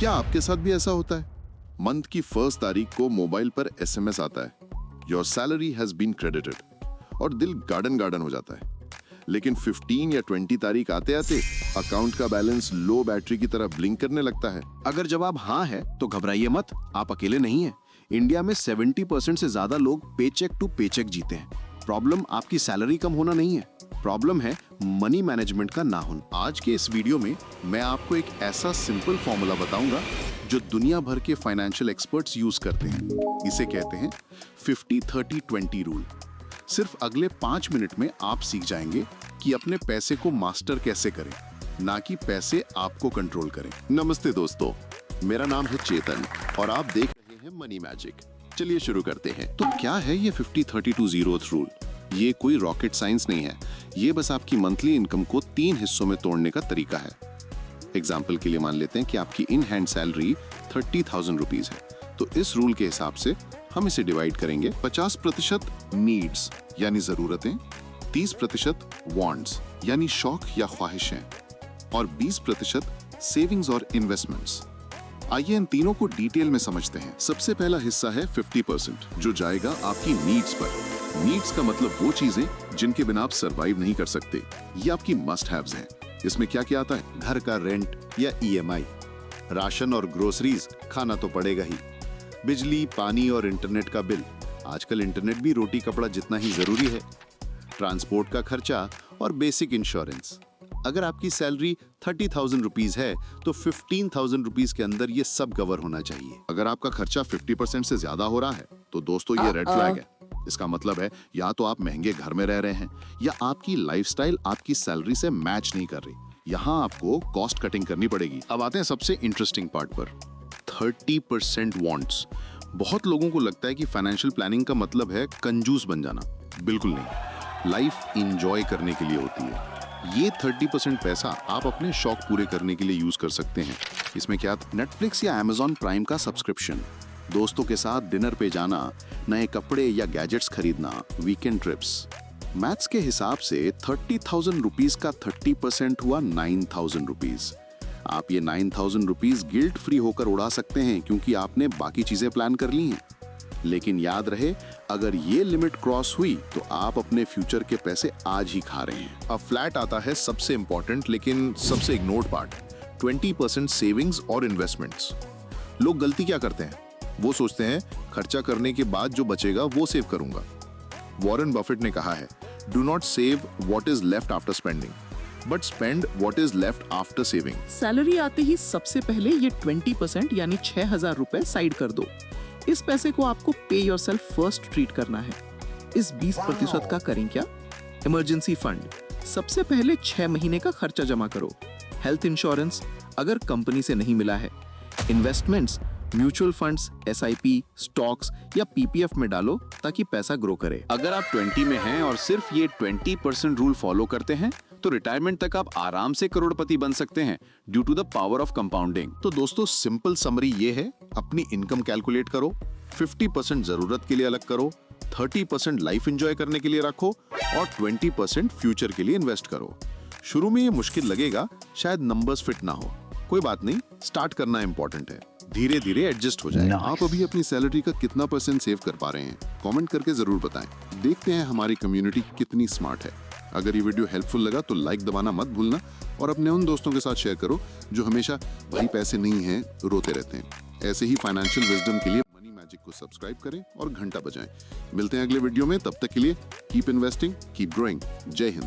क्या आपके साथ भी ऐसा होता है? मंथ की फर्स्ट तारीख को मोबाइल पर एसएमएस आता है, your salary has been credited, और दिल गार्डन गार्डन हो जाता है। लेकिन 15 या 20 तारीख आते आते अकाउंट का बैलेंस लो बैटरी की तरह ब्लिंक करने लगता है। अगर जवाब हाँ है तो घबराइए मत, आप अकेले नहीं हैं। इंडिया में 70% से ज्यादा लोग पेचेक टू पेचेक जीते हैं। प्रॉब्लम आपकी सैलरी कम होना नहीं है, प्रॉब्लम है मनी मैनेजमेंट का ना होना। आज के इस वीडियो में मैं आपको एक ऐसा सिंपल फॉर्मूला बताऊंगा जो दुनिया भर के फाइनेंशियल एक्सपर्ट्स यूज करते हैं। इसे कहते हैं 50-30-20 रूल। सिर्फ अगले 5 मिनट में आप सीख जाएंगे कि अपने पैसे को मास्टर कैसे करें, ना कि पैसे आपको कंट्रोल करें। नमस्ते दोस्तों, मेरा नाम है चेतन और आप देख रहे हैं मनी मैजिक। चलिए शुरू करते हैं। तो क्या है ये 50-30-20 रूल? ये कोई रॉकेट साइंस नहीं है, ये बस आपकी मंथली इनकम को 3 हिस्सों में तोड़ने का तरीका है। एग्जाम्पल के लिए मान लेते हैं कि आपकी इन हैंड सैलरी 30,000 रुपीज है, तो इस रूल के हिसाब से हम इसे डिवाइड करेंगे 50% नीड्स यानी जरूरतें, 30% वांट्स यानी शौक या ख्वाहिशें, और 20% सेविंग्स और इन्वेस्टमेंट्स। आइए इन तीनों को डिटेल में समझते हैं। सबसे पहला हिस्सा है 50%, जो जाएगा आपकी नीड्स पर। नीड्स का मतलब वो चीजें जिनके बिना आप सरवाइव नहीं कर सकते, ये आपकी मस्ट हैव्स हैं। इसमें क्या क्या आता है? घर का रेंट या ईएमआई, राशन और ग्रोसरीज खाना तो पड़ेगा ही, बिजली, पानी और इंटरनेट का बिल, आजकल इंटरनेट भी रोटी कपड़ा जितना ही जरूरी है, ट्रांसपोर्ट का खर्चा और बेसिक इंश्योरेंस। अगर आपकी सैलरी 30,000 रुपीज है तो 15,000 रुपीज के अंदर ये सब कवर होना चाहिए। अगर आपका खर्चा 50% से ज्यादा हो रहा है तो दोस्तों ये रेड फ्लैग है। इसका मतलब है या तो आप महंगे घर में रह रहे हैं या आपकी लाइफस्टाइल आपकी सैलरी से मैच नहीं कर रही। यहाँ आपको कॉस्ट कटिंग करनी पड़ेगी। अब आते हैं सबसे इंटरेस्टिंग पार्ट पर, 30% वांट्स। बहुत लोगों को लगता है कि फाइनेंशियल प्लानिंग का मतलब है कंजूस बन जाना। बिल्कुल नहीं, लाइफ इंजॉय करने के लिए होती है। ये 30% पैसा आप अपने शौक पूरे करने के लिए यूज कर सकते हैं। इसमें क्या? नेटफ्लिक्स या अमेजॉन प्राइम का सब्सक्रिप्शन, दोस्तों के साथ डिनर पे जाना, नए कपड़े या गैजेट्स खरीदना, वीकेंड ट्रिप्स। मैथ्स के हिसाब से 30,000 रुपीज का 30% हुआ 9,000 रुपीज। आप ये 9,000 रुपीज गिल्ट फ्री होकर उड़ा सकते हैं क्योंकि आपने बाकी चीजें प्लान कर ली हैं। लेकिन याद रहे, अगर ये लिमिट क्रॉस हुई तो आप अपने फ्यूचर के पैसे आज ही खा रहे हैं। अब फ्लैट आता है सबसे इंपॉर्टेंट लेकिन सबसे इग्नोर्ड पार्ट, 20% सेविंग्स और इन्वेस्टमेंट्स। लोग गलती क्या करते हैं? वो सोचते हैं खर्चा करने के बाद जो बचेगा वो सेव करूंगा। वॉरेन बफेट ने कहा है, do not save what is left after spending but spend what is left after saving. Salary आते ही सबसे पहले ये 20% यानी 6,000 रुपए साइड कर दो। इस पैसे को आपको पे योरसेल्फ फर्स्ट ट्रीट करना है। इस 20% का करें क्या? इमरजेंसी फंड, सबसे पहले 6 महीने का खर्चा जमा करो। हेल्थ इंश्योरेंस अगर कंपनी से नहीं मिला है। Investments, mutual funds, SIP, stocks या पीपीएफ में डालो ताकि पैसा ग्रो करे। अगर आप 20 में हैं और सिर्फ ये 20% रूल फॉलो करते हैं तो रिटायरमेंट तक आप आराम से करोड़पति बन सकते हैं due to the power of compounding. तो दोस्तों सिंपल समरी ये है, अपनी इनकम कैलकुलेट करो, 50% जरूरत के लिए अलग करो, 30% लाइफ एंजॉय करने के लिए रखो और 20% फ्यूचर के लिए इन्वेस्ट करो। शुरू में ये मुश्किल लगेगा, शायद नंबर्स फिट ना हो, कोई बात नहीं, स्टार्ट करना इंपॉर्टेंट है, धीरे धीरे एडजस्ट हो जाएगा। आप अभी अपनी सैलरी का कितना % सेव कर पा रहे हैं? कमेंट करके जरूर बताएं। देखते हैं हमारी कम्युनिटी कितनी स्मार्ट है। अगर ये वीडियो हेल्पफुल लगा तो लाइक दबाना मत भूलना और अपने उन दोस्तों के साथ शेयर करो जो हमेशा भाई पैसे नहीं हैं रोते रहते हैं। ऐसे ही फाइनेंशियल विजडम के लिए मनी मैजिक को सब्सक्राइब करें और घंटा बजाएं। मिलते हैं अगले वीडियो में, तब तक के लिए कीप इन्वेस्टिंग, कीप ग्रोइंग। जय हिंद।